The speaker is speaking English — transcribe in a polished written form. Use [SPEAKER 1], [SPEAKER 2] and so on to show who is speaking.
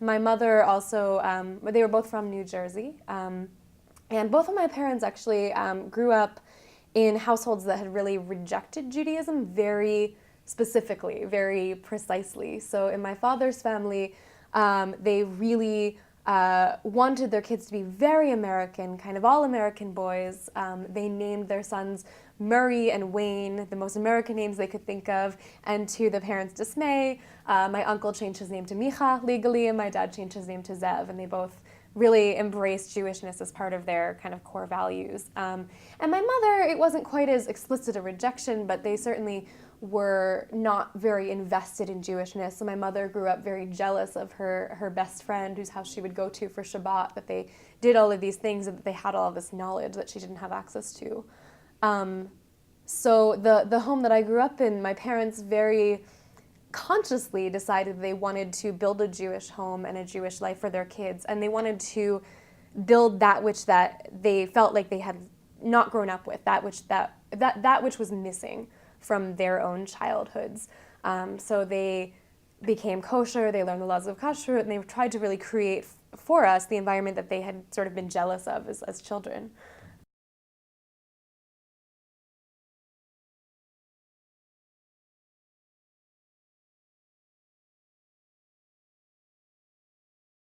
[SPEAKER 1] My mother also, they were both from New Jersey, and both of my parents actually grew up in households that had really rejected Judaism very specifically, very precisely. So in my father's family, they really wanted their kids to be very American, kind of all American boys. They named their sons Murray and Wayne, the most American names they could think of, and to the parents' dismay, my uncle changed his name to Micha legally, and my dad changed his name to Zev, and they both really embraced Jewishness as part of their kind of core values. And my mother, it wasn't quite as explicit a rejection, but they certainly were not very invested in Jewishness. So my mother grew up very jealous of her best friend, whose house she would go to for Shabbat, that they did all of these things and that they had all of this knowledge that she didn't have access to. So the home that I grew up in, my parents very consciously decided they wanted to build a Jewish home and a Jewish life for their kids, and they wanted to build that which that they felt like they had not grown up with, that which was missing from their own childhoods. So they became kosher, they learned the laws of kashrut, and they tried to really create for us the environment that they had sort of been jealous of as children.